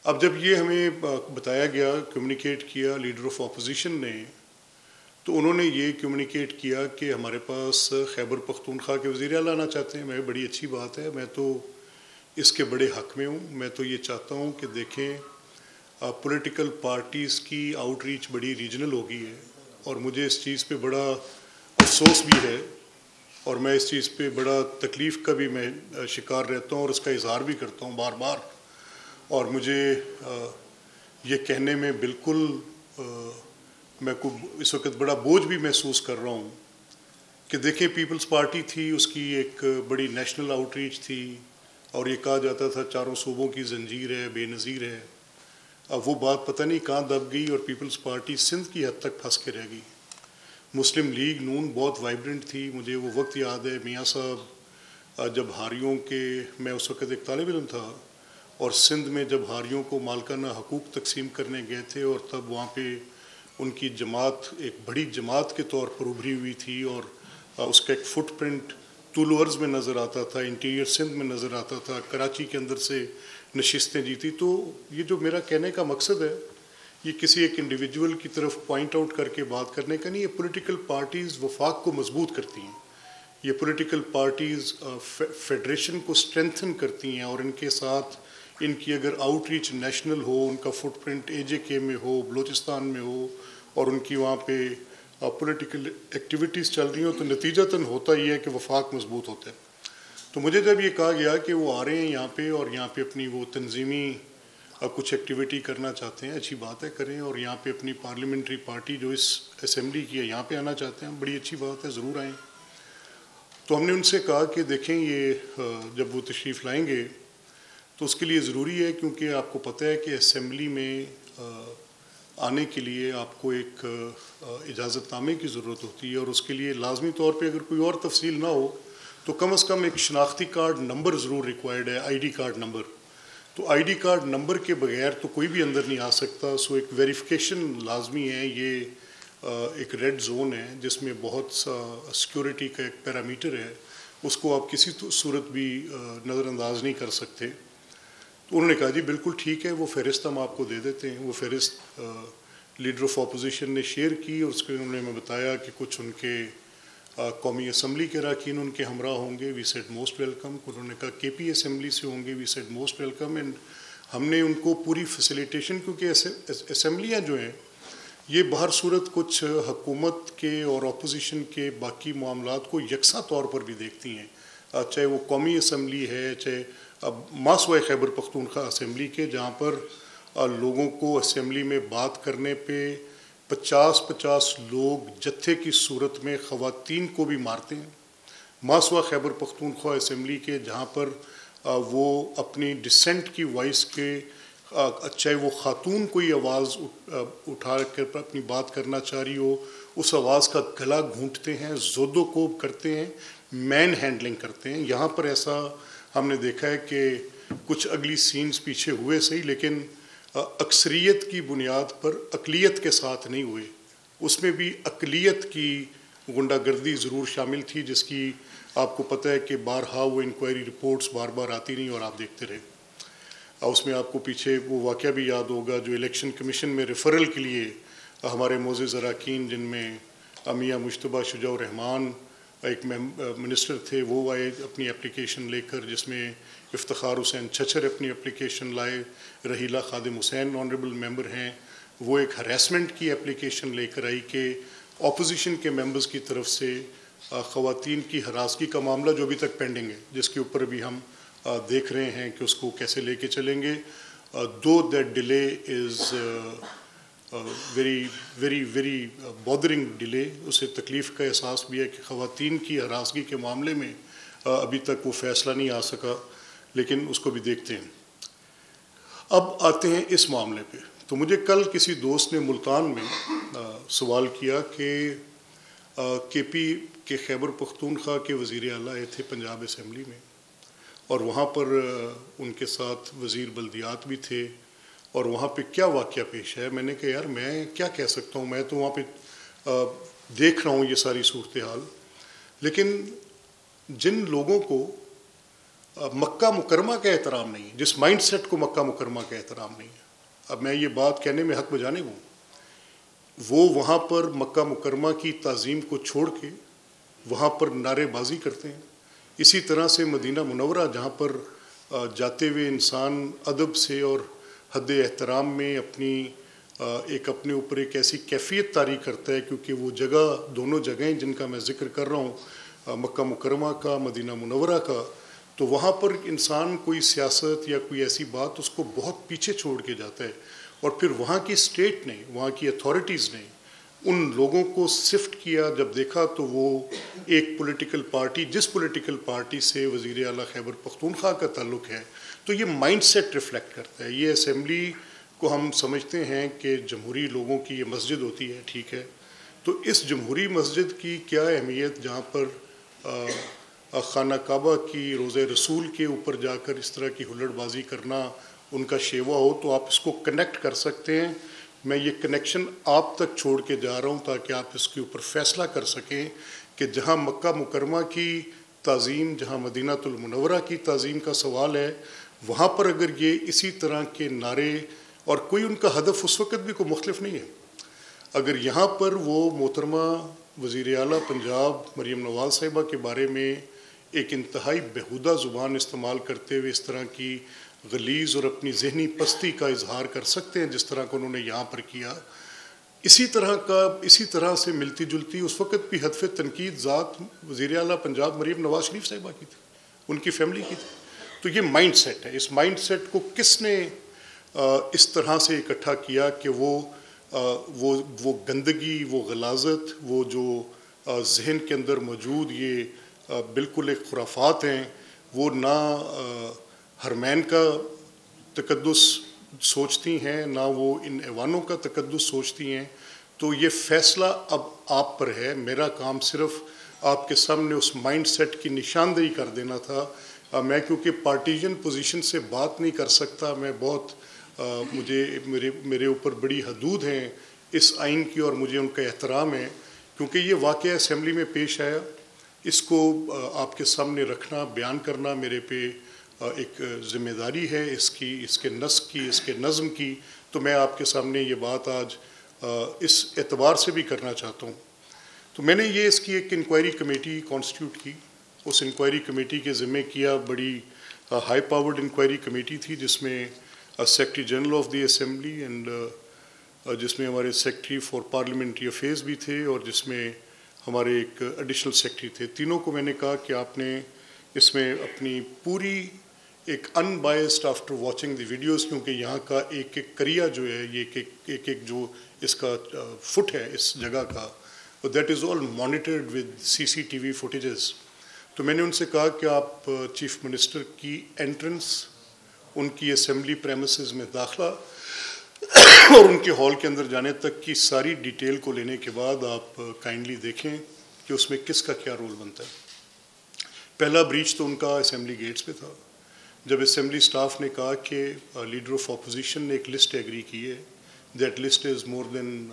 اب جب یہ ہمیں بتایا گیا، کمیونیکیٹ کیا لیڈر آف اپوزیشن نے، تو انہوں نے یہ کمیونیکیٹ کیا کہ ہمارے پاس خیبر پختونخوا کے وزیر اعلیٰ آنا چاہتے ہیں۔ میں بڑی اچھی بات ہے، میں تو اس کے بڑے حق میں ہوں۔ میں تو یہ چاہتا ہوں کہ دیکھیں پولیٹیکل پارٹیز کی آؤٹ ریچ بڑی ریجنل ہو گئی ہے، اور مجھے اس چیز پہ بڑا افسوس بھی ہے، اور میں اس چیز پہ بڑا تکلیف کا بھی میں شکار رہتا ہوں اور اس کا اظہار بھی کرتا ہوں بار بار۔ اور مجھے یہ کہنے میں بالکل میں کو اس وقت بڑا بوجھ بھی محسوس کر رہا ہوں کہ دیکھیں پیپلز پارٹی تھی، اس کی ایک بڑی نیشنل آؤٹ ریچ تھی، اور یہ کہا جاتا تھا چاروں صوبوں کی زنجیر ہے، بے نظیر ہے۔ اب وہ بات پتہ نہیں کہاں دب گئی اور پیپلز پارٹی سندھ کی حد تک پھنس کے رہ گئی۔ مسلم لیگ نون بہت وائبرنٹ تھی۔ مجھے وہ وقت یاد ہے میاں صاحب جب ہاریوں کے، میں اس وقت ایک طالب علم تھا، اور سندھ میں جب ہاریوں کو مالکانہ حقوق تقسیم کرنے گئے تھے، اور تب وہاں پہ ان کی جماعت ایک بڑی جماعت کے طور پر ابھری ہوئی تھی، اور اس کا ایک فٹ پرنٹ طول عرض میں نظر آتا تھا، انٹیریئر سندھ میں نظر آتا تھا، کراچی کے اندر سے نشستیں جیتی۔ تو یہ جو میرا کہنے کا مقصد ہے، یہ کسی ایک انڈیویجول کی طرف پوائنٹ آؤٹ کر کے بات کرنے کا نہیں، یہ پولیٹیکل پارٹیز وفاق کو مضبوط کرتی ہیں، یہ پولیٹیکل پارٹیز فیڈریشن کو اسٹرینتھن کرتی ہیں، اور ان کے ساتھ ان کی اگر آؤٹ ریچ نیشنل ہو، ان کا فٹ پرنٹ اے جے کے میں ہو، بلوچستان میں ہو، اور ان کی وہاں پہ پولیٹیکل ایکٹیویٹیز چل رہی ہوں، تو نتیجتاً ہوتا یہ ہے کہ وفاق مضبوط ہوتا ہے۔ تو مجھے جب یہ کہا گیا کہ وہ آ رہے ہیں یہاں پہ، اور یہاں پہ اپنی وہ تنظیمی کچھ ایکٹیویٹی کرنا چاہتے ہیں، اچھی بات ہے کریں، اور یہاں پہ اپنی پارلیمنٹری پارٹی جو اس اسمبلی کی ہے یہاں پہ آنا چاہتے ہیں، بڑی اچھی بات ہے، ضرور آئیں۔ تو ہم نے ان سے کہا کہ دیکھیں یہ جب وہ تشریف لائیں گے تو اس کے لیے ضروری ہے، کیونکہ آپ کو پتہ ہے کہ اسمبلی میں آنے کے لیے آپ کو ایک اجازت نامے کی ضرورت ہوتی ہے، اور اس کے لیے لازمی طور پہ اگر کوئی اور تفصیل نہ ہو تو کم از کم ایک شناختی کارڈ نمبر ضرور ریکوائرڈ ہے، آئی ڈی کارڈ نمبر۔ تو آئی ڈی کارڈ نمبر کے بغیر تو کوئی بھی اندر نہیں آ سکتا، سو ایک ویریفیکیشن لازمی ہے۔ یہ ایک ریڈ زون ہے جس میں بہت سا سیکورٹی کا ایک پیرامیٹر ہے، اس کو آپ کسی صورت بھی نظر انداز نہیں کر سکتے۔ تو انہوں نے کہا جی بالکل ٹھیک ہے، وہ فہرست ہم آپ کو دے دیتے ہیں۔ وہ فہرست لیڈر آف اپوزیشن نے شیئر کی، اور اس کے انہوں نے ہمیں بتایا کہ کچھ ان کے قومی اسمبلی کے اراکین ان کے ہمراہ ہوں گے، وی سیڈ موسٹ ویلکم۔ انہوں نے کہا کے پی اسمبلی سے ہوں گے، we said most welcome. And ہم نے ان کو پوری فیسیلیٹیشن، کیونکہ اسمبلیاں جو ہیں یہ بہر صورت کچھ حکومت کے اور اپوزیشن کے باقی معاملات کو یکساں طور پر بھی دیکھتی ہیں، چاہے وہ قومی اسمبلی ہے، چاہے اب ماسوائے خیبر پختونخوا اسمبلی کے، جہاں پر لوگوں کو اسمبلی میں بات کرنے پہ 50 لوگ جتھے کی صورت میں خواتین کو بھی مارتے ہیں۔ ماسوا خیبر پختونخوا اسمبلی کے، جہاں پر وہ اپنی ڈسینٹ کی وائس کے، چاہے وہ خاتون کوئی آواز اٹھا کر اپنی بات کرنا چاہ رہی ہو، اس آواز کا گلا گھونٹتے ہیں، زود و کوب کرتے ہیں، مین ہینڈلنگ کرتے ہیں۔ یہاں پر ایسا ہم نے دیکھا ہے کہ کچھ اگلی سینز پیچھے ہوئے صحیح، لیکن اکثریت کی بنیاد پر اقلیت کے ساتھ نہیں ہوئے، اس میں بھی اقلیت کی غنڈہ گردی ضرور شامل تھی، جس کی آپ کو پتہ ہے کہ بارہا وہ انکوائری رپورٹس بار بار آتی نہیں اور آپ دیکھتے رہے۔ اس میں آپ کو پیچھے وہ واقعہ بھی یاد ہوگا جو الیکشن کمیشن میں ریفرل کے لیے ہمارے معزز اراکین، جن میں میاں مجتبیٰ شجاع الرحمان ایک منسٹر تھے، وہ آئے اپنی اپلیکیشن لے کر، جس میں افتخار حسین چھچھر اپنی اپلیکیشن لائے، رحیلہ خادم حسین آنریبل ممبر ہیں، وہ ایک ہراسمنٹ کی اپلیکیشن لے کر آئی کہ اپوزیشن کے ممبرز کی طرف سے خواتین کی ہراسگی کا معاملہ جو ابھی تک پینڈنگ ہے، جس کے اوپر بھی ہم دیکھ رہے ہیں کہ اس کو کیسے لے کے چلیں گے۔ دو that delay is very bothering delay, اسے تکلیف کا احساس بھی ہے کہ خواتین کی ہراسگی کے معاملے میں ابھی تک وہ فیصلہ نہیں آ سکا، لیکن اس کو بھی دیکھتے ہیں۔ اب آتے ہیں اس معاملے پہ۔ تو مجھے کل کسی دوست نے ملتان میں سوال کیا کہ کے پی کے خیبر پختونخوا کے وزیر اعلیٰ آئے تھے پنجاب اسمبلی میں، اور وہاں پر ان کے ساتھ وزیر بلدیات بھی تھے، اور وہاں پہ کیا واقعہ پیش ہے؟ میں نے کہا یار میں کیا کہہ سکتا ہوں، میں تو وہاں پہ دیکھ رہا ہوں یہ ساری صورتحال، لیکن جن لوگوں کو مکہ مکرمہ کا احترام نہیں ہے، جس مائنڈ سیٹ کو مکہ مکرمہ کا احترام نہیں ہے. اب میں یہ بات کہنے میں حق بجانب ہوں، وہ وہاں پر مکہ مکرمہ کی تعظیم کو چھوڑ کے وہاں پر نعرے بازی کرتے ہیں. اسی طرح سے مدینہ منورہ جہاں پر جاتے ہوئے انسان ادب سے اور حد احترام میں اپنے اوپر ایک ایسی کیفیت طاری کرتا ہے، کیونکہ وہ جگہ، دونوں جگہیں جن کا میں ذکر کر رہا ہوں، مکہ مکرمہ کا، مدینہ منورہ کا، تو وہاں پر انسان کوئی سیاست یا کوئی ایسی بات اس کو بہت پیچھے چھوڑ کے جاتا ہے. اور پھر وہاں کی اسٹیٹ نے، وہاں کی اتھارٹیز نے ان لوگوں کو سفٹ کیا. جب دیکھا تو وہ ایک پولیٹیکل پارٹی، جس پولیٹیکل پارٹی سے وزیر اعلیٰ خیبر پختونخوا کا تعلق ہے، تو یہ مائنڈ سیٹ ریفلیکٹ کرتا ہے. یہ اسمبلی کو ہم سمجھتے ہیں کہ جمہوری لوگوں کی یہ مسجد ہوتی ہے، ٹھیک ہے، تو اس جمہوری مسجد کی کیا اہمیت جہاں پر خانہ کعبہ کی، روضہ رسول کے اوپر جا کر اس طرح کی ہلڑ بازی کرنا ان کا شیوا ہو، تو آپ اس کو کنیکٹ کر سکتے ہیں. میں یہ کنیکشن آپ تک چھوڑ کے جا رہا ہوں تاکہ آپ اس کے اوپر فیصلہ کر سکیں کہ جہاں مکہ مکرمہ کی تعظیم، جہاں مدینہ المنورہ کی تعظیم کا سوال ہے، وہاں پر اگر یہ اسی طرح کے نعرے، اور کوئی ان کا ہدف اس وقت بھی کوئی مختلف نہیں ہے. اگر یہاں پر وہ محترمہ وزیر اعلیٰ پنجاب مریم نواز صاحبہ کے بارے میں ایک انتہائی بیہودہ زبان استعمال کرتے ہوئے اس طرح کی غلیظ اور اپنی ذہنی پستی کا اظہار کر سکتے ہیں جس طرح کو انہوں نے یہاں پر کیا، اسی طرح سے ملتی جلتی اس وقت بھی ہدف تنقید ذات وزیر اعلیٰ پنجاب مریم نواز شریف صاحبہ کی تھی، ان کی فیملی کی تھی. تو یہ مائنڈ سیٹ ہے. اس مائنڈ سیٹ کو کس نے اس طرح سے اکٹھا کیا کہ وہ گندگی، وہ غلاظت، وہ جو ذہن کے اندر موجود یہ بالکل ایک خرافات ہیں، وہ نہ حرمین کا تقدس سوچتی ہیں، نہ وہ ان ایوانوں کا تقدس سوچتی ہیں. تو یہ فیصلہ اب آپ پر ہے. میرا کام صرف آپ کے سامنے اس مائنڈ سیٹ کی نشاندہی کر دینا تھا. میں کیونکہ پارٹیجن پوزیشن سے بات نہیں کر سکتا، میں بہت میرے اوپر بڑی حدود ہیں اس آئین کی، اور مجھے ان کا احترام ہے کیونکہ یہ واقعہ اسمبلی میں پیش آیا. اس کو آپ کے سامنے رکھنا، بیان کرنا میرے پہ ایک ذمہ داری ہے، اس کے نسق کی، اس کے نظم کی. تو میں آپ کے سامنے یہ بات آج اس اعتبار سے بھی کرنا چاہتا ہوں. تو میں نے اس کی ایک انکوائری کمیٹی کانسٹیٹیوٹ کی. اس انکوائری کمیٹی کے ذمہ کیا، بڑی ہائی پاورڈ انکوائری کمیٹی تھی جس میں secretary general of the assembly and جس میں ہمارے سیکرٹری فار پارلیمنٹری افیئرز بھی تھے، اور جس میں ہمارے ایک ایڈیشنل سیکرٹری تھے. تینوں کو میں نے کہا کہ آپ نے اس میں اپنی پوری ایک unbiased after watching the videos, کیونکہ یہاں کا ایک ایک کریا جو ہے، یہ ایک جو اس کا فٹ ہے اس جگہ کا، that is all monitored with CCTV footages. تو میں نے ان سے کہا کہ آپ چیف منسٹر کی انٹرنس، ان کی اسمبلی پریمیسز میں داخلہ اور ان کے ہال کے اندر جانے تک کی ساری ڈیٹیل کو لینے کے بعد آپ کائنڈلی دیکھیں کہ اس میں کس کا کیا رول بنتا ہے. پہلا بریچ تو ان کا اسمبلی گیٹس پہ تھا. جب اسمبلی سٹاف نے کہا کہ لیڈر آف اپوزیشن نے ایک لسٹ ایگری کی ہے، that list is more than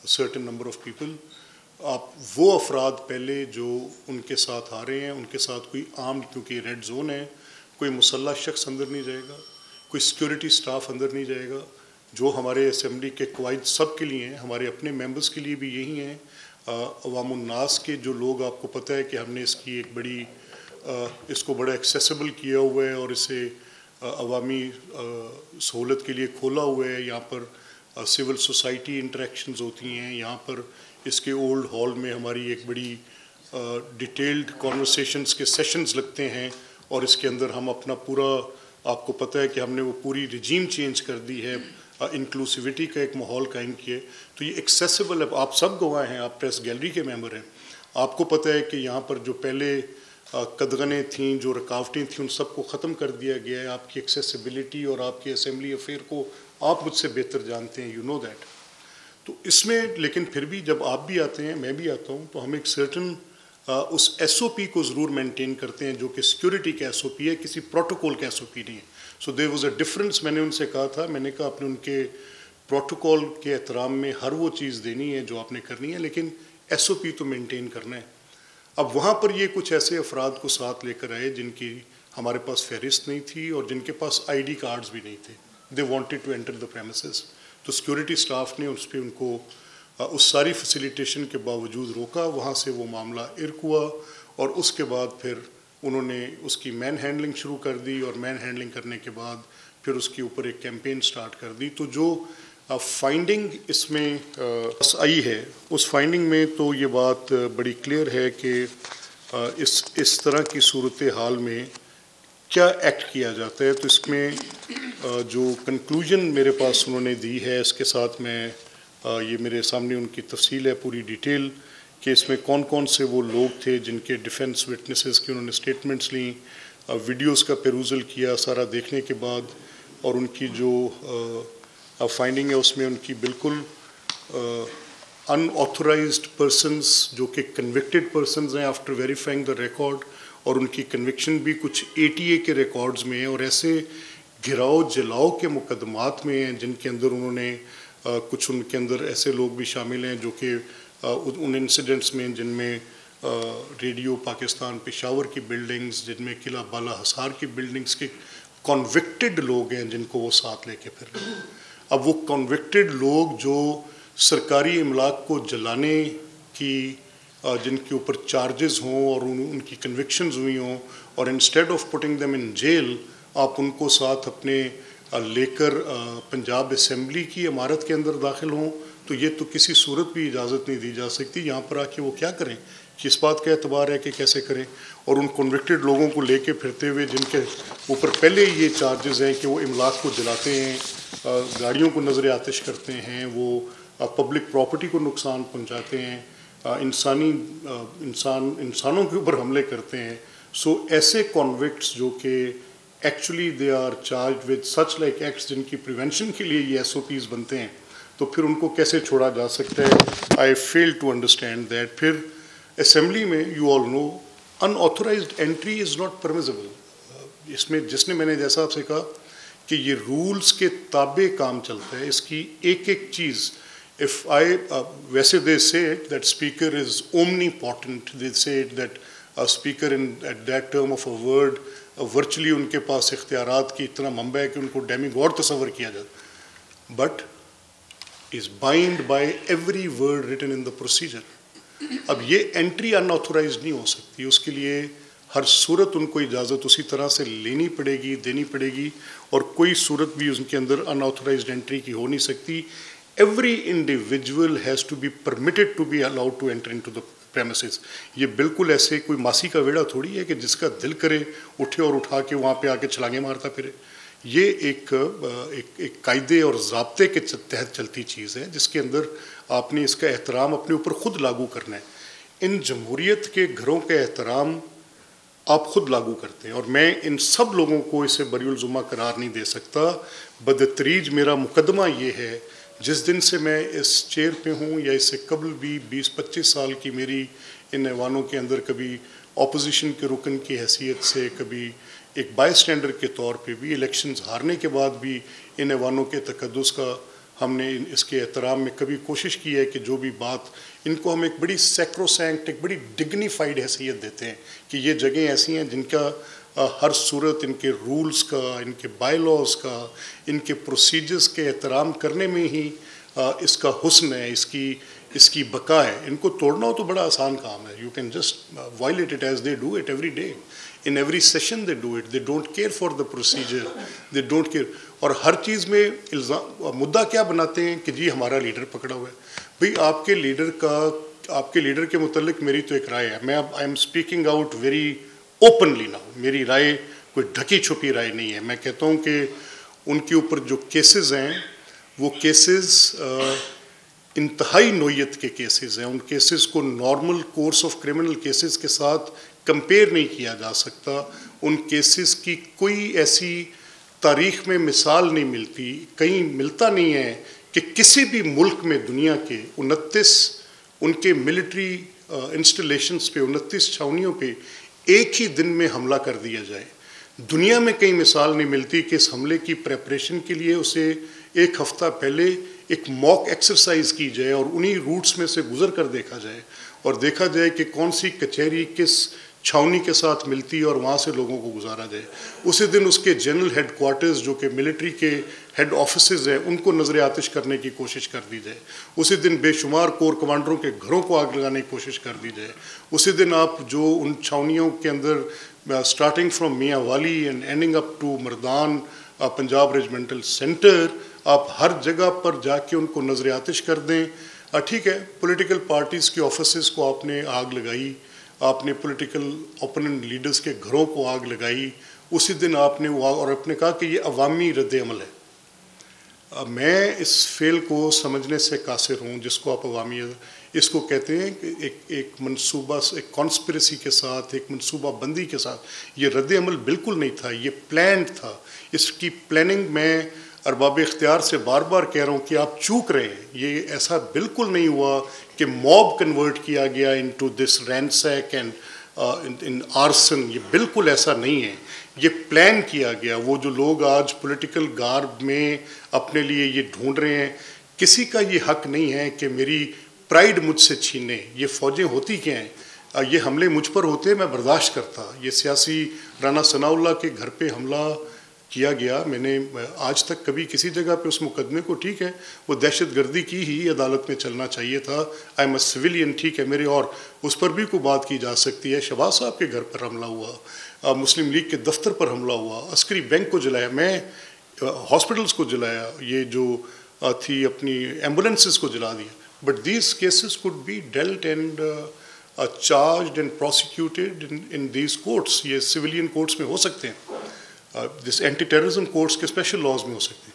certain number of people, آپ وہ افراد پہلے جو ان کے ساتھ آ رہے ہیں، ان کے ساتھ کوئی عام، کیونکہ یہ ریڈ زون ہے، کوئی مسلح شخص اندر نہیں جائے گا، کوئی سیکیورٹی سٹاف اندر نہیں جائے گا. جو ہمارے اسمبلی کے قواعد سب کے لیے ہیں، ہمارے اپنے ممبرز کے لیے بھی یہی ہیں. عوام الناس کے جو لوگ، آپ کو پتہ ہے کہ ہم نے اس کو بڑا ایکسیسیبل کیا ہوا ہے اور اسے عوامی سہولت کے لیے کھولا ہوا ہے. یہاں پر سول سوسائٹی انٹریکشنز ہوتی ہیں. یہاں پر اس کے اولڈ ہال میں ہماری ایک بڑی ڈیٹیلڈ کانورسیشنز کے سیشنز لگتے ہیں، اور اس کے اندر ہم اپنا پورا، آپ کو پتہ ہے کہ ہم نے وہ پوری رجیم چینج کر دی ہے، انکلوسیوٹی کا ایک ماحول قائم کیا. تو یہ ایکسیسیبل ہے. آپ سب گواہ ہیں، آپ پریس گیلری کے ممبر ہیں. آپ کو پتہ ہے کہ یہاں پر جو پہلے قدغنیں تھیں، جو رکاوٹیں تھیں، ان سب کو ختم کر دیا گیا ہے. آپ کی ایکسیسیبلٹی اور آپ کے اسمبلی افیئر کو آپ مجھ سے بہتر جانتے ہیں، یو نو دیٹ. تو اس میں لیکن پھر بھی جب آپ بھی آتے ہیں، میں بھی آتا ہوں، تو ہم ایک سرٹن اس SOP کو ضرور مینٹین کرتے ہیں جو کہ سیکیورٹی کا SOP ہے، کسی پروٹوکول کا SOP نہیں ہے. سو دیر واز اے ڈفرنس. میں نے ان سے کہا تھا، میں نے کہا آپ نے ان کے پروٹوکول کے احترام میں ہر وہ چیز دینی ہے جو آپ نے کرنی ہے، لیکن SOP تو مینٹین کرنا ہے. اب وہاں پر یہ کچھ ایسے افراد کو ساتھ لے کر آئے جن کی ہمارے پاس فہرست نہیں تھی اور جن کے پاس آئی ڈی کارڈز بھی نہیں تھے. They wanted to enter the premises. تو سیکورٹی اسٹاف نے اس پہ ان کو اس ساری فیسیلیٹیشن کے باوجود روکا. وہاں سے وہ معاملہ ارک ہوا اور اس کے بعد پھر انہوں نے اس کی مین ہینڈلنگ شروع کر دی اور مین ہینڈلنگ کرنے کے بعد پھر اس کے اوپر ایک کیمپین سٹارٹ کر دی. تو جو فائنڈنگ اس میں آئی ہے اس فائنڈنگ میں تو یہ بات بڑی کلیئر ہے کہ اس طرح کی صورتحال میں کیا ایکٹ کیا جاتا ہے. تو اس میں جو کنکلوژن میرے پاس انہوں نے دی ہے اس کے ساتھ میں یہ میرے سامنے ان کی تفصیل ہے پوری ڈیٹیل کہ اس میں کون کون سے وہ لوگ تھے جن کے ڈیفنس وٹنسز کی انہوں نے اسٹیٹمنٹس لیں, ویڈیوز کا پیروزل کیا سارا دیکھنے کے بعد, اور ان کی جو فائنڈنگ ہے اس میں ان کی بالکل ان آتھورائزڈ پرسنز جو کہ کنوکٹڈ پرسنز ہیں آفٹر ویریفائنگ دا ریکارڈ, اور ان کی کنوکشن بھی کچھ ATA کے ریکارڈز میں ہیں اور ایسے گھراؤ جلاؤ کے مقدمات میں ہیں جن کے اندر انہوں نے کچھ ان کے اندر ایسے لوگ بھی شامل ہیں جو کہ ان انسیڈنٹس میں جن میں ریڈیو پاکستان پشاور کی بلڈنگز, جن میں قلعہ بالا حصار کی بلڈنگز کے کنوکٹڈ لوگ ہیں جن کو وہ ساتھ لے کے پھر رہے ہیں. اب وہ کنوکٹڈ لوگ جو سرکاری املاک کو جلانے کی جن کے اوپر چارجز ہوں اور ان کی کنوکشنز ہوئی ہوں, اور instead of putting them in jail آپ ان کو ساتھ اپنے لے کر پنجاب اسمبلی کی عمارت کے اندر داخل ہوں, تو یہ تو کسی صورت بھی اجازت نہیں دی جا سکتی. یہاں پر آ کے وہ کیا کریں, کس بات کا اعتبار ہے کہ کیسے کریں, اور ان کنوکٹڈ لوگوں کو لے کے پھرتے ہوئے جن کے اوپر پہلے یہ چارجز ہیں کہ وہ املاک کو جلاتے ہیں, گاڑیوں کو نظر آتش کرتے ہیں, وہ پبلک پراپرٹی کو نقصان پہنچاتے ہیں, انسانوں کے اوپر حملے کرتے ہیں. سو ایسے کنوکٹس جو کہ actually they are charged with such like acts جن کی پریونشن کے لیے یہ SOPs بنتے ہیں, تو پھر ان کو کیسے چھوڑا جا سکتا ہے. I feel to understand that. پھر اسمبلی میں you all know unauthorized entry is not permissible. اس میں جس نے میں نے جیسا آپ سے کہا کہ یہ رولز کے تابع کام چلتا ہے, اس کی ایک ایک چیز ویسے they say that speaker is omnipotent, they say that a speaker at that term of a word virtually ان کے پاس اختیارات کی اتنا منبع ہے کہ ان کو ڈیمی گاڈ تصور کیا جاتا, but is bound by every word written in the procedure. اب یہ انٹری ان آتھورائزڈ نہیں ہو سکتی, اس کے لیے ہر صورت ان کو اجازت اسی طرح سے لینی پڑے گی, دینی پڑے گی, اور کوئی صورت بھی ان کے اندر ان آتھورائزڈ انٹری کی ہو نہیں سکتی. Every individual has to be permitted to be allowed to enter into the premises. یہ بالکل ایسے کوئی ماسی کا ویڑا تھوڑی ہے کہ جس کا دل کرے اٹھے اور اٹھا کے وہاں پہ آ کے چھلانگیں مارتا پھرے. یہ ایک قاعدے اور ضابطے کے تحت چلتی چیز ہے جس کے اندر آپ نے اس کا احترام اپنے اوپر خود لاگو کرنا ہے. ان جمہوریت کے گھروں کا احترام آپ خود لاگو کرتے ہیں, اور میں ان سب لوگوں کو اسے بری الزمہ قرار نہیں دے سکتا. بدتریج میرا مقدمہ یہ ہے, جس دن سے میں اس چیئر پہ ہوں یا اس سے قبل بھی 20-25 سال کی میری ان ایوانوں کے اندر کبھی اپوزیشن کے رکن کی حیثیت سے, کبھی ایک بائی اسٹینڈر کے طور پہ بھی, الیکشنز ہارنے کے بعد بھی ان ایوانوں کے تقدس کا ہم نے اس کے احترام میں کبھی کوشش کی ہے کہ جو بھی بات ان کو ہم ایک بڑی سیکروسینکٹ, ایک بڑی ڈگنیفائڈ حیثیت دیتے ہیں کہ یہ جگہیں ایسی ہیں جن کا ہر صورت ان کے رولز کا, ان کے بائی لاز کا, ان کے پروسیجرز کے احترام کرنے میں ہی اس کا حسن ہے, اس کی بقا ہے. ان کو توڑنا ہو تو بڑا آسان کام ہے. You can just violate it as they do it every day, in every session they do it, they don't care for the procedure, they don't care. اور ہر چیز میں مدعا کیا بناتے ہیں کہ جی ہمارا لیڈر پکڑا ہوا ہے. بھئی آپ کے لیڈر کے متعلق میری تو ایک رائے ہے. میں اب I am speaking out very openly now. میری رائے کوئی ڈھکی چھپی رائے نہیں ہے. میں کہتا ہوں کہ ان کے اوپر جو کیسز ہیں وہ کیسز انتہائی نوعیت کے کیسز ہیں. ان کیسز کو normal course of criminal cases کے ساتھ کمپیئر نہیں کیا جا سکتا. ان کیسز کی کوئی ایسی تاریخ میں مثال نہیں ملتی, کہیں ملتا نہیں ہے کہ کسی بھی ملک میں دنیا کے 29 ان کے ملٹری انسٹالیشنز پہ, 29 چھاؤنیوں پہ ایک ہی دن میں حملہ کر دیا جائے. دنیا میں کہیں مثال نہیں ملتی کہ اس حملے کی پریپریشن کے لیے اسے ایک ہفتہ پہلے ایک موک ایکسرسائز کی جائے اور انہی روٹس میں سے گزر کر دیکھا جائے اور دیکھا جائے کہ کون سی کچہری کس چھاؤنی کے ساتھ ملتی اور وہاں سے لوگوں کو گزارا جائے. اسی دن اس کے جنرل ہیڈ کوارٹرز جو کہ ملٹری کے ہیڈ آفیسز ہیں ان کو نظر آتش کرنے کی کوشش کر دی جائے. اسی دن بے شمار کور کمانڈروں کے گھروں کو آگ لگانے کی کوشش کر دی جائے. اسی دن آپ جو ان چھاؤنیوں کے اندر starting from Mianwali and ending up to Mardan Punjab regimental centre, آپ ہر جگہ پر جا کے ان کو نظر آتش کر دیں. ٹھیک ہے، پولیٹیکل پارٹیز کے آفیسز کو آپ نے آگ لگائی، آپ نے پولیٹیکل اوپوننٹ لیڈرز کے گھروں کو آگ لگائی. اسی دن آپ نے اور آپ نے کہا کہ یہ عوامی رد عمل ہے. میں اس فعل کو سمجھنے سے قاصر ہوں جس کو آپ عوامی، اس کو کہتے ہیں کہ ایک منصوبہ، ایک کانسپریسی کے ساتھ، ایک منصوبہ بندی کے ساتھ. یہ رد عمل بالکل نہیں تھا، یہ پلانڈ تھا. اس کی پلاننگ میں ارباب اختیار سے بار بار کہہ رہا ہوں کہ آپ چوک رہے ہیں. یہ ایسا بالکل نہیں ہوا کہ موب کنورٹ کیا گیا into this ransack and in arson. یہ بالکل ایسا نہیں ہے، یہ پلان کیا گیا. وہ جو لوگ آج پولیٹیکل گارب میں اپنے لیے یہ ڈھونڈ رہے ہیں، کسی کا یہ حق نہیں ہے کہ میری پرائیڈ مجھ سے چھینے. یہ فوجیں ہوتی کیا ہیں؟ یہ حملے مجھ پر ہوتے میں برداشت کرتا. یہ سیاسی رانا ثناء اللہ کے گھر پہ حملہ کیا گیا، میں نے آج تک کبھی کسی جگہ پہ اس مقدمے کو، ٹھیک ہے وہ دہشت گردی کی ہی عدالت میں چلنا چاہیے تھا. آئی ایم اے سویلین، ٹھیک ہے میرے، اور اس پر بھی کوئی بات کی جا سکتی ہے. شہباز صاحب کے گھر پر حملہ ہوا، مسلم لیگ کے دفتر پر حملہ ہوا، عسکری بینک کو جلایا، میں ہاسپٹلس کو جلایا، یہ جو تھی اپنی ایمبولینسز کو جلا دیا. But these cases could be dealt and charged and prosecuted in these courts. یہ سویلین کورٹس میں ہو سکتے ہیں، جس اینٹی ٹیررزم کورٹس کے اسپیشل لاز میں ہو سکتے ہیں.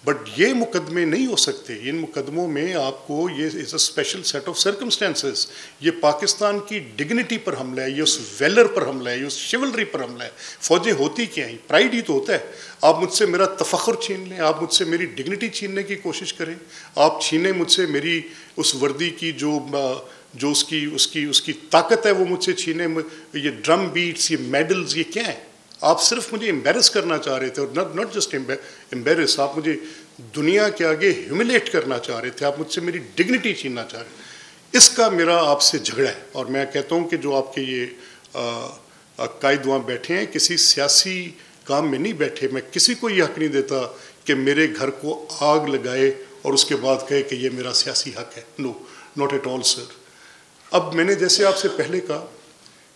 بٹ یہ مقدمے نہیں ہو سکتے. ان مقدموں میں آپ کو یہ is a special set of circumstances. یہ پاکستان کی ڈگنیٹی پر حملہ ہے، یہ اس ویلر پر حملہ ہے، یہ اس شیولری پر حملہ ہے. فوجیں ہوتی کیا ہیں؟ پرائیڈ ہی تو ہوتا ہے. آپ مجھ سے میرا تفخر چھین لیں، آپ مجھ سے میری ڈگنیٹی چھیننے کی کوشش کریں، آپ چھینیں مجھ سے میری اس وردی کی جو اس کی طاقت ہے، وہ مجھ سے چھینیں. یہ ڈرم بیٹس، یہ میڈلز، یہ کیا ہیں؟ آپ صرف مجھے امبیرس کرنا چاہ رہے تھے، اور ناٹ جسٹ امبیرس، آپ مجھے دنیا کے آگے ہیوملیٹ کرنا چاہ رہے تھے. آپ مجھ سے میری ڈگنیٹی چھیننا چاہ رہے ہیں. اس کا میرا آپ سے جھگڑا ہے. اور میں کہتا ہوں کہ جو آپ کے یہ قائد وہاں بیٹھے ہیں کسی سیاسی کام میں نہیں بیٹھے. میں کسی کو یہ حق نہیں دیتا کہ میرے گھر کو آگ لگائے اور اس کے بعد کہے کہ یہ میرا سیاسی حق ہے. نو، ناٹ ایٹ آل سر. اب میں نے جیسے آپ سے پہلے کہا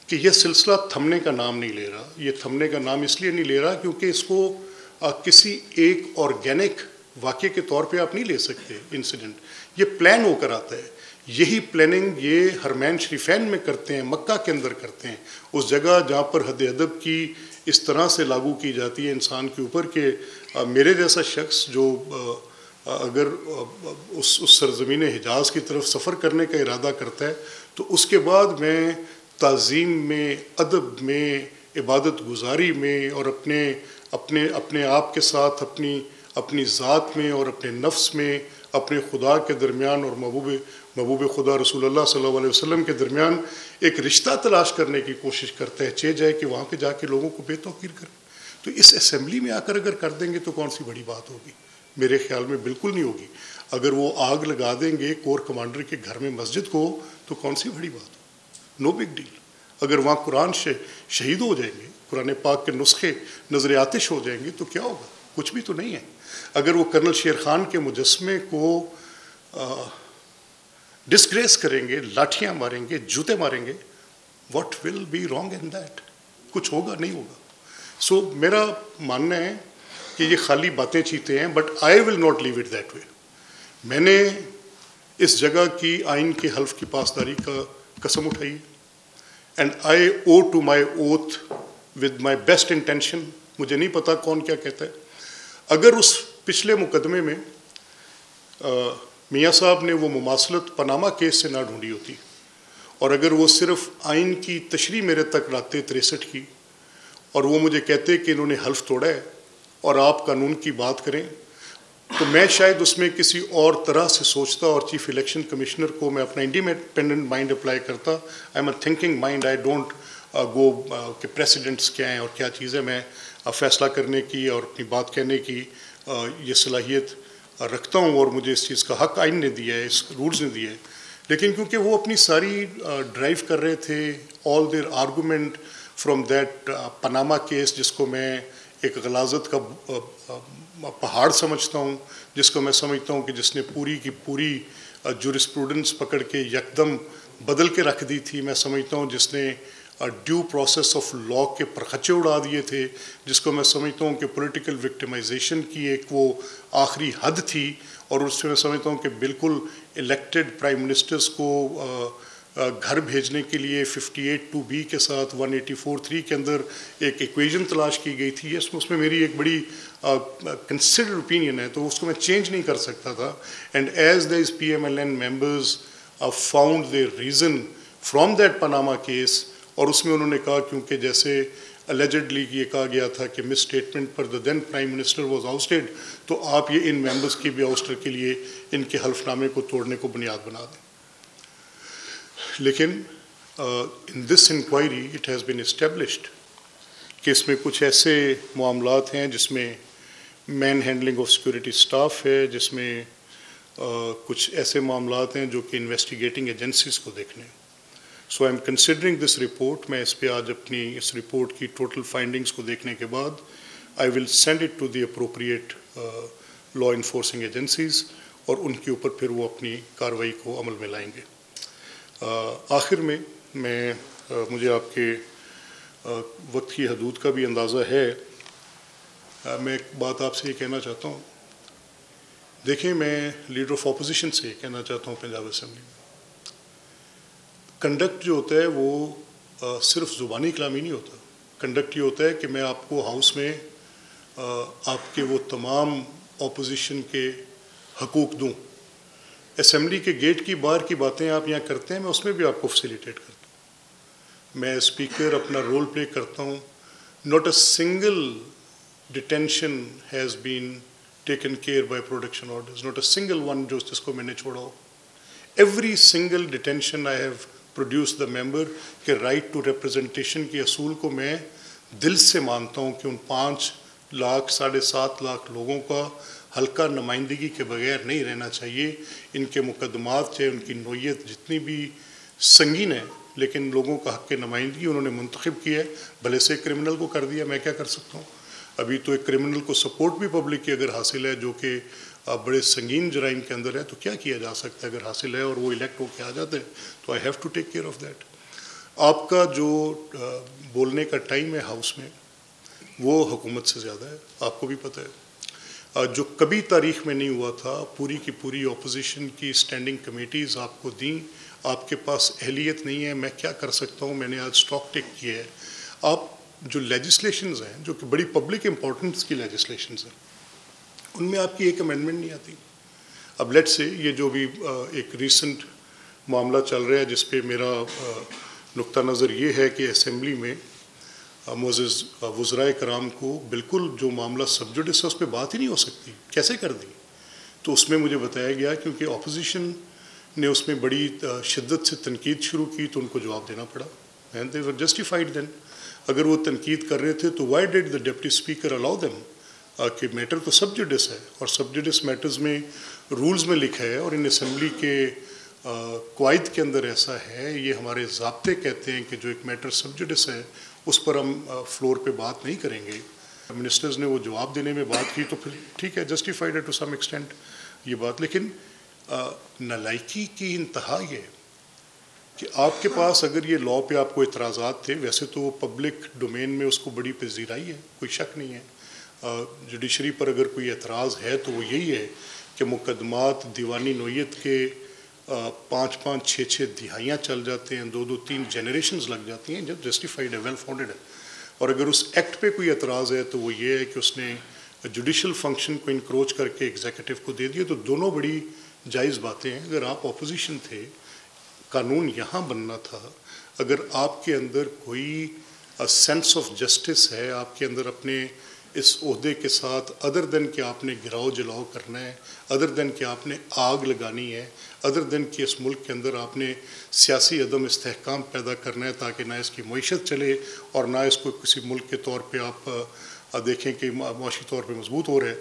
کہ یہ سلسلہ تھمنے کا نام نہیں لے رہا. یہ تھمنے کا نام اس لیے نہیں لے رہا کیونکہ اس کو کسی ایک آرگینک واقعے کے طور پہ آپ نہیں لے سکتے. انسیڈنٹ یہ پلان ہو کر آتا ہے. یہی پلاننگ یہ حرمین شریفین میں کرتے ہیں، مکہ کے اندر کرتے ہیں، اس جگہ جہاں پر حد ادب کی اس طرح سے لاگو کی جاتی ہے انسان کے اوپر کہ میرے جیسا شخص جو اگر اس سرزمین حجاز کی طرف سفر کرنے کا ارادہ کرتا ہے تو اس کے بعد میں تعظیم میں، ادب میں، عبادت گزاری میں، اور اپنے آپ کے ساتھ اپنی ذات میں اور اپنے نفس میں، اپنے خدا کے درمیان اور محبوب خدا رسول اللہ صلی اللہ علیہ وسلم کے درمیان ایک رشتہ تلاش کرنے کی کوشش کرتا ہے. چہ جائے کہ وہاں پہ جا کے لوگوں کو بے توقیر کرے. تو اس اسمبلی میں آ کر اگر کر دیں گے تو کون سی بڑی بات ہوگی؟ میرے خیال میں بالکل نہیں ہوگی. اگر وہ آگ لگا دیں گے کور کمانڈر کے گھر میں مسجد کو تو کون سی بڑی بات ہوگی؟ نو بگ ڈیل. اگر وہاں قرآن شہید ہو جائیں گے، قرآن پاک کے نسخے نظر آتش ہو جائیں گے تو کیا ہوگا؟ کچھ بھی تو نہیں ہے. اگر وہ کرنل شیر خان کے مجسمے کو ڈسگریس کریں گے، لاٹھیاں ماریں گے، جوتے ماریں گے، what will be wrong in that? کچھ ہوگا؟ نہیں ہوگا. سو میرا ماننا ہے کہ یہ خالی باتیں چیتے ہیں، but I will not leave it that way. میں نے اس جگہ کی آئین کے حلف کی پاسداری کا قسم اٹھائی ہے. And I owe to my oath with my best intention. مجھے نہیں پتا کون کیا کہتا ہے. اگر اس پچھلے مقدمے میں میاں صاحب نے وہ مماثلت پاناما کیس سے نہ ڈھونڈی ہوتی، اور اگر وہ صرف آئین کی تشریح میرے تک لاتے 63 کی، اور وہ مجھے کہتے کہ انہوں نے حلف توڑا ہے اور آپ قانون کی بات کریں، تو میں شاید اس میں کسی اور طرح سے سوچتا اور چیف الیکشن کمشنر کو میں اپنا انڈیپینڈنٹ مائنڈ اپلائی کرتا. I am a thinking mind. I don't go کہ پریسیڈنٹس کیا ہیں اور کیا چیزیں. میں فیصلہ کرنے کی اور اپنی بات کہنے کی یہ صلاحیت رکھتا ہوں، اور مجھے اس چیز کا حق آئین نے دیا ہے، اس رولز نے دیا ہے. لیکن کیونکہ وہ اپنی ساری ڈرائیو کر رہے تھے all their argument from that Panama case, جس کو میں ایک غلاظت کا پہاڑ سمجھتا ہوں، جس کو میں سمجھتا ہوں کہ جس نے پوری کی پوری جورسپروڈنس پکڑ کے یکدم بدل کے رکھ دی تھی، میں سمجھتا ہوں جس نے ڈیو پروسیس آف لا کے پرخچے اڑا دیے تھے، جس کو میں سمجھتا ہوں کہ پولیٹیکل وکٹمائزیشن کی ایک وہ آخری حد تھی، اور اس سے میں سمجھتا ہوں کہ بالکل الیکٹڈ پرائم منسٹرز کو گھر بھیجنے کے لیے 58(2)(b) کے ساتھ 184(3) کے اندر ایک ایکویژن تلاش کی گئی تھی. اس میں میری ایک بڑی کنسیڈرڈ اوپینین ہے، تو اس کو میں چینج نہیں کر سکتا تھا. And as these PMLN members found their reason from that Panama case, اور اس میں انہوں نے کہا کیونکہ جیسے الیجڈلی یہ کہا گیا تھا کہ مس اسٹیٹمنٹ پر the then prime minister was ousted, تو آپ یہ ان ممبرز کی بھی آؤسٹر کے لیے ان کے حلف نامے کو توڑنے کو بنیاد بنا دیں. لیکن in this inquiry it has been established کہ اس میں کچھ ایسے معاملات ہیں جس میں manhandling of security staff ہے، جس میں کچھ ایسے معاملات ہیں جو کہ انویسٹیگیٹنگ ایجنسیز کو دیکھنے. So I am considering this report. میں اس پہ آج اپنی اس رپورٹ کی ٹوٹل فائنڈنگز کو دیکھنے کے بعد I will send it to the appropriate law enforcing agencies, اور ان کے اوپر پھر وہ اپنی کارروائی کو عمل میں لائیں گے. آخر میں مجھے آپ کے وقت کی حدود کا بھی اندازہ ہے. میں ایک بات آپ سے یہ کہنا چاہتا ہوں. دیکھیں، میں لیڈر آف اپوزیشن سے یہ کہنا چاہتا ہوں پنجاب اسمبلی میں کنڈکٹ جو ہوتا ہے وہ صرف زبانی کلامی نہیں ہوتا. کنڈکٹ یہ ہوتا ہے کہ میں آپ کو ہاؤس میں آپ کے وہ تمام اپوزیشن کے حقوق دوں. اسمبلی کے گیٹ کی باہر کی باتیں آپ یہاں کرتے ہیں، میں اس میں بھی آپ کو فیسیلیٹیٹ کرتا ہوں. میں اسپیکر اپنا رول پلے کرتا ہوں. Not a single detention has been taken care by production orders, not a single one جس کو میں نے چھوڑا ہو. Every single detention I have produce the member کہ رائٹ ٹو ریپرزنٹیشن کے اصول کو میں دل سے مانتا ہوں کہ ان 5 لاکھ 7.5 لاکھ لوگوں کا حلقہ نمائندگی کے بغیر نہیں رہنا چاہیے. ان کے مقدمات چاہے ان کی نوعیت جتنی بھی سنگین ہے، لیکن لوگوں کا حق نمائندگی انہوں نے منتخب کیا ہے. بھلے سے کرمنل کو کر دیا، میں کیا کر سکتا ہوں. ابھی تو ایک کرمنل کو سپورٹ بھی پبلک کی اگر حاصل ہے جو کہ بڑے سنگین جرائم کے اندر ہے، تو کیا کیا جا سکتا ہے اگر حاصل ہے اور وہ الیکٹ ہو کے آ جاتے ہیں، تو I have to take care of that. آپ کا جو بولنے کا ٹائم ہے ہاؤس میں وہ حکومت سے زیادہ ہے، آپ کو بھی پتہ ہے. جو کبھی تاریخ میں نہیں ہوا تھا. پوری کی پوری اپوزیشن کی اسٹینڈنگ کمیٹیز آپ کو دیں، آپ کے پاس اہلیت نہیں ہے. میں کیا کر سکتا ہوں؟ میں نے آج اسٹاک ٹیک کیا ہے. آپ جو لیجسلیشنز ہیں جو کہ بڑی پبلک امپورٹنس کی لیجسلیشنز ہیں، ان میں آپ کی ایک امینڈمنٹ نہیں آتی. اب لیٹ سے یہ جو بھی ایک ریسنٹ معاملہ چل رہا ہے جس پہ میرا نقطہ نظر یہ ہے کہ اسمبلی میں معزز وزرائے کرام کو بالکل جو معاملہ سب جوڈس ہے اس پہ بات ہی نہیں ہو سکتی. کیسے کر دی؟ تو اس میں مجھے بتایا گیا کیونکہ اپوزیشن نے اس میں بڑی شدت سے تنقید شروع کی تو ان کو جواب دینا پڑا. اینڈ دے ور جسٹیفائڈ دین. اگر وہ تنقید کر رہے تھے تو why did the deputy speaker allow them کہ میٹر تو سب جوڈس ہے، اور سب جوڈس میٹرز میں رولز میں لکھا ہے، اور ان اسمبلی کے قواعد کے اندر ایسا ہے. یہ ہمارے ضابطے کہتے ہیں کہ جو ایک میٹر سب جوڈس ہے اس پر ہم فلور پہ بات نہیں کریں گے. منسٹرز نے وہ جواب دینے میں بات کی تو پھر ٹھیک ہے، جسٹیفائڈ ہے ٹو سم ایکسٹینٹ یہ بات. لیکن نالائکی کی انتہا یہ کہ آپ کے پاس اگر یہ لاء پہ آپ کو اعتراضات تھے، ویسے تو وہ پبلک ڈومین میں اس کو بڑی پذیرائی ہے، کوئی شک نہیں ہے. جوڈیشری پر اگر کوئی اعتراض ہے تو وہ یہی ہے کہ مقدمات دیوانی نوعیت کے 5-5 6-6 دہائیاں چل جاتے ہیں، 2-3 جنریشنز لگ جاتی ہیں. جب جسٹیفائڈ ہے، ویل فاؤنڈیڈ ہے. اور اگر اس ایکٹ پہ کوئی اعتراض ہے تو وہ یہ ہے کہ اس نے جوڈیشل فنکشن کو انکروچ کر کے ایگزیکٹو کو دے دیا. تو دونوں بڑی جائز باتیں ہیں. اگر آپ اپوزیشن تھے، قانون یہاں بننا تھا. اگر آپ کے اندر کوئی سینس آف جسٹس ہے، آپ کے اندر اپنے اس عہدے کے ساتھ ادر دین کہ آپ نے گراؤ جلاؤ کرنا ہے، ادر دین کہ آپ نے آگ لگانی ہے، ادر دین کہ اس ملک کے اندر آپ نے سیاسی عدم استحکام پیدا کرنا ہے تاکہ نہ اس کی معیشت چلے اور نہ اس کو کسی ملک کے طور پہ آپ دیکھیں کہ معاشی طور پہ مضبوط ہو رہا ہے،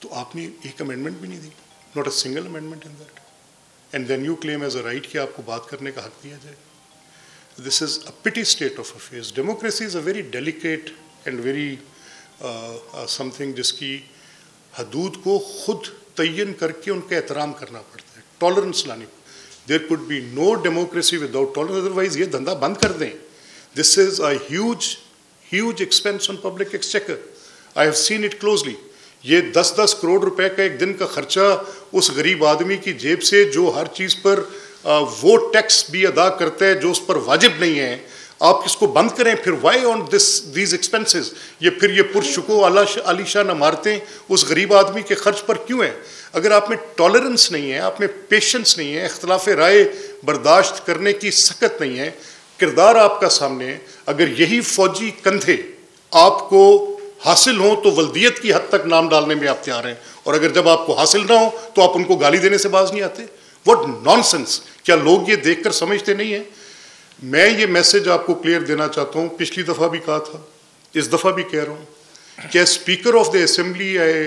تو آپ نے ایک امینڈمنٹ بھی نہیں دی. Not a single amendment in that. and then you claim as a right کہ آپ کو بات کرنے کا حق دیا جائے. This is a pity state of affairs. Democracy is a very delicate and very something جس کی حدود کو خود تعین کر کے ان کا احترام کرنا پڑتا ہے, ٹالرنس لانی. There could be no democracy without tolerance, otherwise یہ دھندا بند کر دیں. This is a huge expense on public exchequer. I have seen it closely. یہ 10 کروڑ روپے کا ایک دن کا خرچہ اس غریب آدمی کی جیب سے جو ہر چیز پر وہ ٹیکس بھی ادا کرتا ہے جو اس پر واجب نہیں ہے, آپ اس کو بند کریں. پھر وائی آن دیز ایکسپینسز, یہ پرشکو عالی شان عمارتیں اس غریب آدمی کے خرچ پر کیوں ہیں؟ اگر آپ میں ٹالرنس نہیں ہے, آپ میں پیشنس نہیں ہے, اختلاف رائے برداشت کرنے کی سخت نہیں ہے, کردار آپ کا سامنے ہے, اگر یہی فوجی کندھے آپ کو حاصل ہوں تو ولدیت کی حد تک نام ڈالنے میں آپ تیار ہیں, اور اگر جب آپ کو حاصل نہ ہو تو آپ ان کو گالی دینے سے باز نہیں آتے. What naan sense. کیا لوگ یہ دیکھ کر سمجھتے نہیں ہیں؟ میں یہ میسج آپ کو کلیئر دینا چاہتا ہوں, پچھلی دفعہ بھی کہا تھا, اس دفعہ بھی کہہ رہا ہوں کہ speaker of the assembly I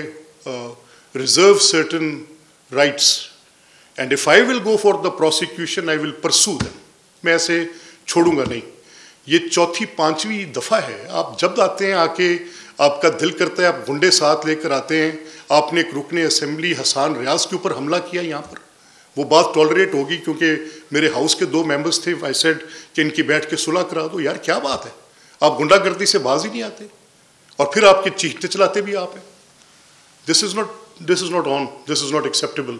reserve certain rights and if I will go for the prosecution I will pursue them. میں ایسے چھوڑوں گا نہیں. یہ 4تھی 5ویں دفعہ ہے. آپ جب آتے ہیں آ کے آپ کا دل کرتا ہے آپ گنڈے ساتھ لے کر آتے ہیں. آپ نے ایک رکن اسمبلی حسان ریاض کے اوپر حملہ کیا یہاں پر, وہ بات ٹالریٹ ہوگی کیونکہ میرے ہاؤس کے 2 ممبرز تھے. آئی سیڈ کہ ان کی بیٹھ کے صلح کرا دو. یار کیا بات ہے, آپ گنڈا گردی سے باز ہی نہیں آتے, اور پھر آپ کے چیختے چلاتے بھی آپ ہیں. This is not on, this is not acceptable.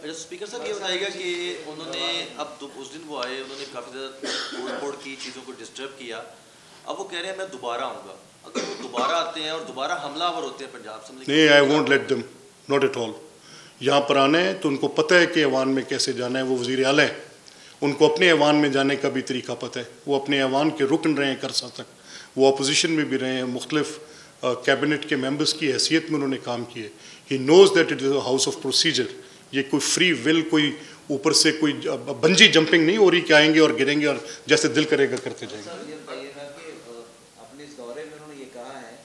Speaker صاحب یہ بتائیے گا کہ انہوں نے اب اس دن وہ آئے, انہوں نے کافی زیادہ توڑ کی چیزوں کو ڈسٹرب کیا, اب وہ کہہ رہے ہیں میں دوبارہ آؤں گا. اگر وہ دوبارہ آتے ہیں اور دوبارہ حملہ آور ہوتے ہیں پنجاب سے, نہیں, I won't let them, not at all. یہاں پر آنے ہیں تو ان کو پتہ ہے کہ ایوان میں کیسے جانا ہے. وہ وزیر اعلیٰ ہیں, ان کو اپنے ایوان میں جانے کا بھی طریقہ پتہ ہے. وہ اپنے ایوان کے رکن رہے ہیں عرصہ تک, وہ اپوزیشن میں بھی رہے ہیں, مختلف کیبنٹ کے ممبرز کی حیثیت میں انہوں نے کام کیے. He knows that it is a house of procedure. یہ کوئی فری ول, کوئی اوپر سے کوئی بنجی جمپنگ نہیں ہو رہی کہ آئیں گے اور گریں گے اور جیسے دل کرے گا کرتے جائیں گے. اپنے اس دورے میں انہوں نے یہ کہا ہے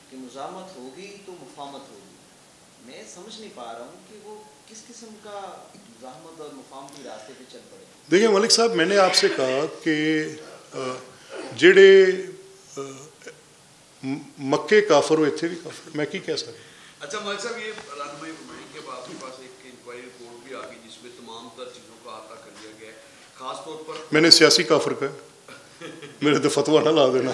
کہ مزاحمت ہوگی تو مفاہمت ہوگی. میں سمجھ نہیں پا رہا ہوں کہ وہ کس قسم کا مزاحمت اور مفاہمت کے راستے پہ چل پڑے. دیکھیں ملک صاحب, میں نے آپ سے کہا کہ جڑے مکے کافر ہوئے تھے بھی کافر, میں کی کہہ سکتا. اچھا ملک صاحب, یہ رہنمائی فرمائیں کہ آپ کے پاس ایک انکوائری رپورٹ بھی آ گئی جس میں تمام تر چیزوں کا احاطہ کر لیا گیا ہے, خاص طور پر میں نے سیاسی کافر کہا, میرے تو فتویٰ نہ لا دینا.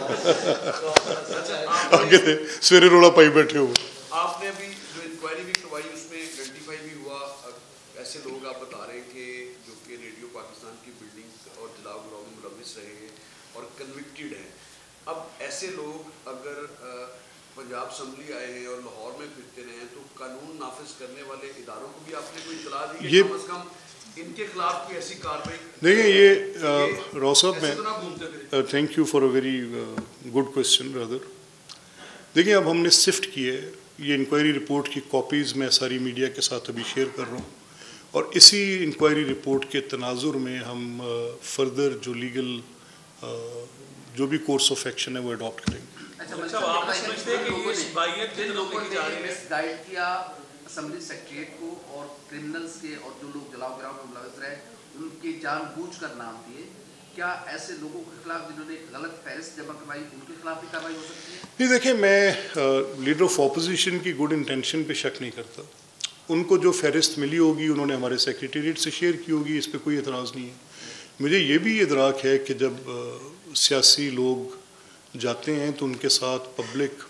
آگے تھے سویرے روڑا پائی بیٹھے ہو. آپ نے ابھی جو انکوائری بھی کروائی اس میں آئیڈینٹیفائی بھی ہوا ایسے لوگ آپ بتا رہے ہیں کہ جو کہ ریڈیو پاکستان کی بلڈنگ اور جلاؤ گراؤ میں ملوث رہے ہیں اور کنوکٹیڈ ہیں. اب ایسے لوگ اگر پنجاب اسمبلی آئے ہیں اور لاہور میں پھرتے رہے ہیں تو قانون نافذ کرنے والے اداروں کو بھی آپ نے کوئی اطلاع دی کہ کم از کم ان کے خلاف کوئی ایسی کارروائی؟ دیکھیں یہ راؤ صاحب, میں thank you for a very good question brother. دیکھیں اب ہم نے سفٹ کیے, یہ انکوائری رپورٹ کی کاپیز میں ساری میڈیا کے ساتھ ابھی شیئر کر رہا ہوں, اور اسی انکوائری رپورٹ کے تناظر میں ہم فردر جو لیگل جو بھی کورس آف ایکشن ہے وہ اڈاپٹ کریں گے. گائیڈ کیا اسمبلی سیکریٹریٹ کو اور کرمنلز کے اور جو لوگ جلاؤ گراؤ میں ملوث رہے ان کے جان بوجھ کر نام دیے, کیا ایسے لوگوں کے خلاف جنہوں نے غلط فہرست جمع کروائی ان کے خلاف بھی کارروائی ہو سکتی ہے؟ نہیں دیکھیں, میں لیڈر آف اپوزیشن کی گڈ انٹینشن پہ شک نہیں کرتا. ان کو جو فہرست ملی ہوگی انہوں نے ہمارے سیکریٹریٹ سے شیئر کی ہوگی, اس پہ کوئی اعتراض نہیں ہے. مجھے یہ بھی ادراک ہے کہ جب سیاسی لوگ جاتے ہیں تو ان کے ساتھ پبلک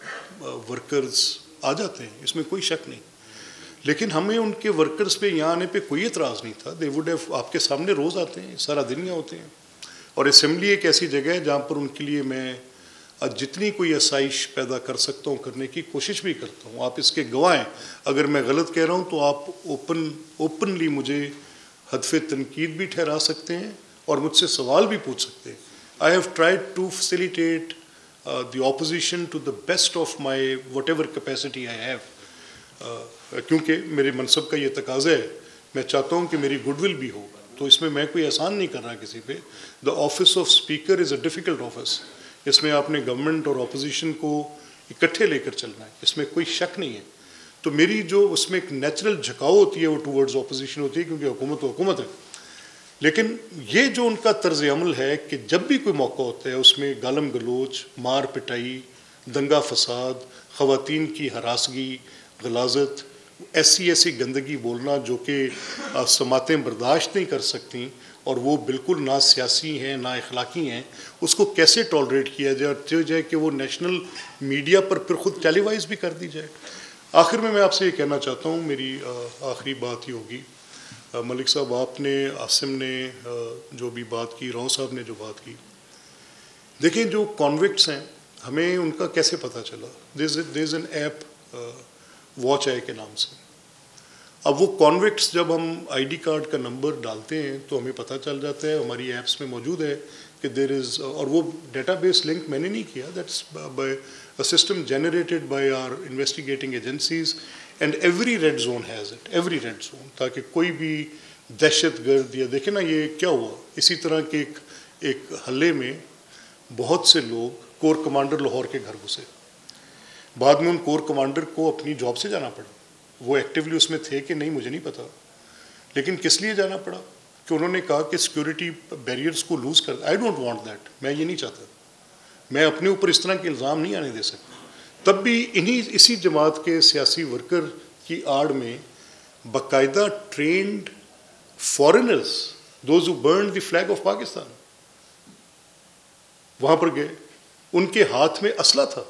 ورکرز آ جاتے ہیں, اس میں کوئی شک نہیں. لیکن ہمیں ان کے ورکرز پہ یہاں آنے پہ کوئی اعتراض نہیں تھا. دے وڈ ہیو, آپ کے سامنے روز آتے ہیں, سارا دن یہاں ہوتے ہیں, اور اسمبلی ایک ایسی جگہ ہے جہاں پر ان کے لیے میں جتنی کوئی آسائش پیدا کر سکتا ہوں کرنے کی کوشش بھی کرتا ہوں. آپ اس کے گواہ ہیں. اگر میں غلط کہہ رہا ہوں تو آپ اوپنلی مجھے ہدف تنقید بھی ٹھہرا سکتے ہیں اور مجھ سے سوال بھی پوچھ سکتے ہیں. I have tried to facilitate the opposition to the best of my whatever capacity I have. کیونکہ میرے منصب کا یہ تقاضا ہے, میں چاہتا ہوں کہ میری گڈ ول بھی ہو, تو اس میں کوئی احسان نہیں کر رہا کسی پہ. The office of speaker is a difficult office. اس میں آپ نے گورنمنٹ اور اپوزیشن کو اکٹھے لے کر چلنا ہے, اس میں کوئی شک نہیں ہے. تو میری جو اس میں ایک نیچرل جھکاؤ ہوتی ہے وہ ٹورڈز اپوزیشن ہوتی ہے، کیونکہ حکومت ہے. لیکن یہ جو ان کا طرز عمل ہے کہ جب بھی کوئی موقع ہوتا ہے اس میں گالم گلوچ، مار پٹائی، دنگا فساد، خواتین کی ہراسگی، غلاظت، ایسی گندگی بولنا جو کہ سماعتیں برداشت نہیں کر سکتی، اور وہ بالکل نہ سیاسی ہیں نہ اخلاقی ہیں، اس کو کیسے ٹالریٹ کیا جائے کہ وہ نیشنل میڈیا پر پھر خود ٹیلی وائز بھی کر دی جائے. آخر میں آپ سے یہ کہنا چاہتا ہوں، میری آخری بات ہی ہوگی. ملک صاحب، آپ نے، عاصم نے جو بھی بات کی، راؤ صاحب نے جو بات کی، دیکھیں جو کانوکٹس ہیں ہمیں ان کا کیسے پتہ چلا؟ دیر از این ایپ واچ آئی کے نام سے. اب وہ کانوکٹس جب ہم آئی ڈی کارڈ کا نمبر ڈالتے ہیں تو ہمیں پتہ چل جاتا ہے، ہماری ایپس میں موجود ہے کہ دیر از، اور وہ ڈیٹا بیس لنک میں نے نہیں کیا، that's by a system generated by our investigating agencies, and every red zone has it, every red zone, تاکہ کوئی بھی دہشت گرد، یا دیکھیں نا یہ کیا ہوا، اسی طرح کے ایک حلے میں بہت سے لوگ کور کمانڈر لاہور کے گھر گھسے، بعد میں ان کور کمانڈر کو اپنی جاب سے جانا پڑا. وہ ایکٹیولی اس میں تھے کہ نہیں مجھے نہیں پتا، لیکن کس لیے جانا پڑا؟ کہ انہوں نے کہا کہ سیکورٹی بیریئرز کو لوز کر. آئی ڈونٹ وانٹ دیٹ، میں یہ نہیں چاہتا، میں اپنے اوپر اس طرح کے الزام نہیں آنے دے سکتا. تب بھی اسی جماعت کے سیاسی ورکر کی آڑ میں باقاعدہ trained foreigners, those who burned the flag of Pakistan, وہاں پر گئے، ان کے ہاتھ میں اسلحہ تھا.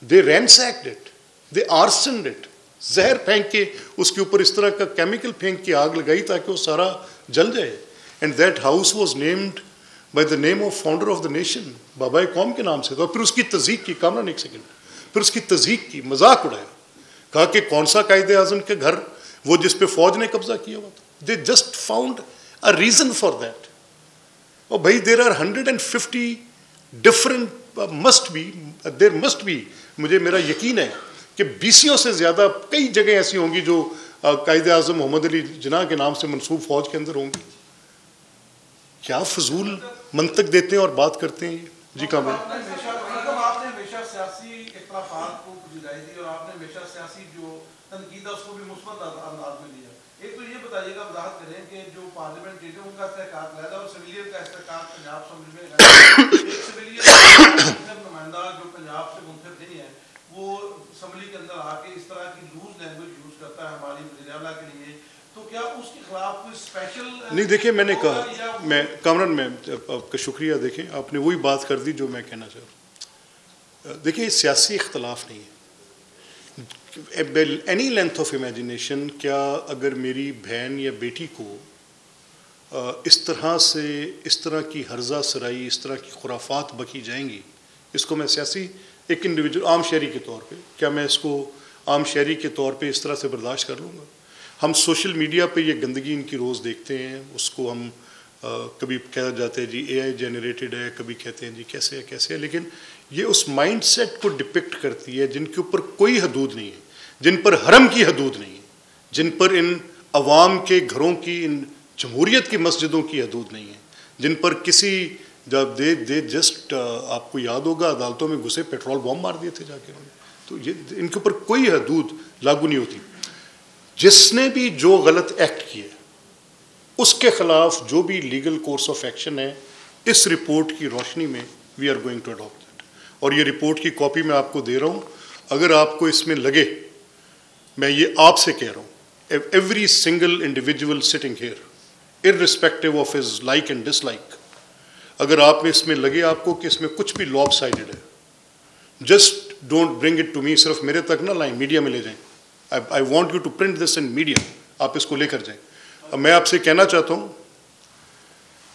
دے رینسیکڈ اٹ، دے آرسنڈ اٹ، زہر پھینک کے اس کے اوپر اس طرح کا کیمیکل پھینک کے آگ لگائی تاکہ وہ سارا جل جائے. And that house was named by the name of founder of the nation, بابائے قوم کے نام سے تھا. پھر اس کی تضحیق کی، کامران ایک سیکنڈ، پھر اس کی تضحیق کی، مذاق اڑایا، کہا کہ کون سا قائد اعظم کے گھر وہ جس پہ فوج نے قبضہ کیا ہوا تھا. They just found a reason for that. اور بھائی there are 150 different there must be, مجھے میرا یقین ہے کہ 20 سے زیادہ کئی جگہیں ایسی ہوں گی جو قائد اعظم محمد علی جناح کے نام سے منسوب فوج کے اندر ہوں گی. کیا فضول منطق دیتے ہیں اور بات کرتے ہیں. جی کامل، آپ نے ہمیشہ سیاسی اختلافات کو جگائی دی اور آپ نے ہمیشہ سیاسی جو تنقید ہے اس کو بھی مثبت انداز میں لیا. ایک تو یہ بتائیے گا، وضاحت کریں کہ جو پارلیمنٹ ان کا استحقاق علیحدہ اور سویلین کا استحقاق پنجاب اسمبلی میں ایک سویلین نمائندہ جو پنجاب سے منتخب نہیں ہے وہ اسمبلی کے اندر آ کے اس طرح کی لوز لینگویج یوز کرتا ہے ہماری وزیر اعلیٰ کے لیے، تو کیا اس کے خلاف کوئی اسپیشل نہیں؟ دیکھیں میں نے کہا، میں کامران میں آپ کا شکریہ. دیکھیں آپ نے وہی بات کر دی جو میں کہنا چاہ رہا ہوں. دیکھیں سیاسی اختلاف نہیں ہے. اینی لینتھ آف امیجنیشن، کیا اگر میری بہن یا بیٹی کو اس طرح کی ہرزہ سرائی، اس طرح کی خرافات بکی جائیں گی، اس کو میں سیاسی ایک انڈیویجول عام شہری کے طور پہ، کیا میں اس کو عام شہری کے طور پہ اس طرح سے برداشت کر لوں گا؟ ہم سوشل میڈیا پہ یہ گندگی ان کی روز دیکھتے ہیں، اس کو ہم کبھی کہا جاتا ہے جی اے آئی جنریٹڈ ہے، کبھی کہتے ہیں جی کیسے ہے، لیکن یہ اس مائنڈ سیٹ کو ڈپکٹ کرتی ہے جن کے اوپر کوئی حدود نہیں ہے، جن پر حرم کی حدود نہیں ہے، جن پر ان عوام کے گھروں کی، ان جمہوریت کی مسجدوں کی حدود نہیں ہے، جن پر کسی جب دے جسٹ آپ کو یاد ہوگا عدالتوں میں گھسے پیٹرول بم مار دیے تھے جا کے، تو یہ ان کے اوپر کوئی حدود لاگو نہیں ہوتی. جس نے بھی جو غلط ایکٹ کیے اس کے خلاف جو بھی لیگل کورس آف ایکشن ہے، اس رپورٹ کی روشنی میں we are going to adopt that. اور یہ رپورٹ کی کاپی میں آپ کو دے رہا ہوں. اگر آپ کو اس میں لگے، میں یہ آپ سے کہہ رہا ہوں، every single individual sitting here irrespective of his like and dislike, اگر آپ میں اس میں لگے آپ کو کہ اس میں کچھ بھی لاب سائڈڈ ہے، just don't bring it to me. صرف میرے تک نہ لائیں، میڈیا میں لے جائیں. I want you to print this in media. آپ اس کو لے کر جائیں. اب میں آپ سے کہنا چاہتا ہوں،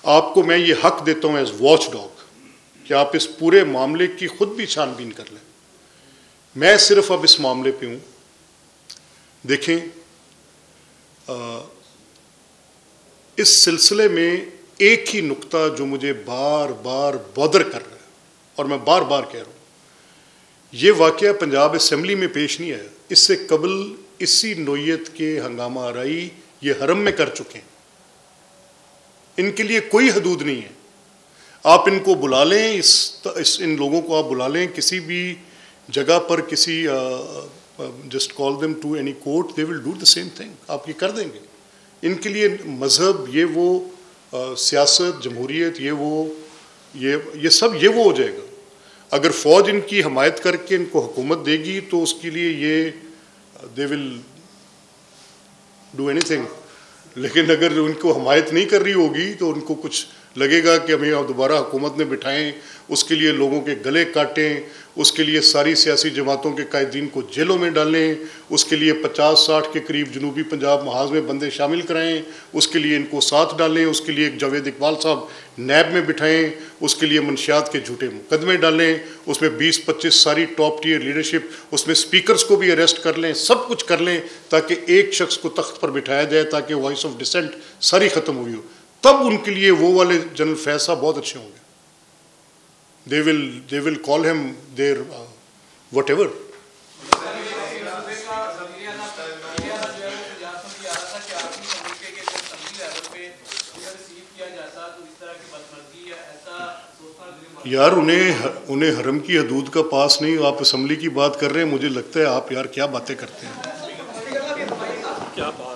آپ کو میں یہ حق دیتا ہوں ایز واچ ڈاگ کہ آپ اس پورے معاملے کی خود بھی چھان بین کر لیں. میں صرف اب اس معاملے پہ ہوں. دیکھیں اس سلسلے میں ایک ہی نقطہ جو مجھے بار بار بادر کر رہا ہے، اور میں بار بار کہہ رہا ہوں، یہ واقعہ پنجاب اسمبلی میں پیش نہیں آیا. اس سے قبل اسی نوعیت کے ہنگامہ آرائی یہ حرم میں کر چکے ہیں. ان کے لیے کوئی حدود نہیں ہے. آپ ان کو بلا لیں، ان لوگوں کو آپ بلا لیں کسی بھی جگہ پر، کسی just call them to any court, they will do the same thing. آپ یہ کر دیں گے. ان کے لیے مذہب یہ وہ سیاست جمہوریت یہ سب یہ وہ ہو جائے گا. اگر فوج ان کی حمایت کر کے ان کو حکومت دے گی تو اس کے لیے یہ they will do anything. لیکن اگر ان کو حمایت نہیں کر رہی ہوگی تو ان کو کچھ لگے گا کہ ہمیں دوبارہ حکومت میں بٹھائیں, اس کے لیے لوگوں کے گلے کاٹیں, اس کے لیے ساری سیاسی جماعتوں کے قائدین کو جیلوں میں ڈالیں, اس کے لیے 50-60 کے قریب جنوبی پنجاب محاذ میں بندے شامل کرائیں, اس کے لیے ان کو ساتھ ڈالیں, اس کے لیے ایک جاوید اقبال صاحب نیب میں بٹھائیں, اس کے لیے منشیات کے جھوٹے مقدمے ڈالیں, اس میں 20-25 ساری ٹاپ ٹیئر لیڈرشپ, اس میں سپیکرز کو بھی اریسٹ کر لیں, سب کچھ کر لیں تاکہ ایک شخص کو تخت پر بٹھایا جائے تاکہ وائس آف ڈسینٹ ساری ختم ہوئی ہو. تب ان کے لیے وہ والے جنرل فیض صاحب بہت اچھے ہوں گے. They will call him their whatever. یار انہیں حرم کی حدود کا پاس نہیں, آپ اسمبلی کی بات کر رہے ہیں. مجھے لگتا ہے آپ یار کیا باتیں کرتے ہیں. کیا بات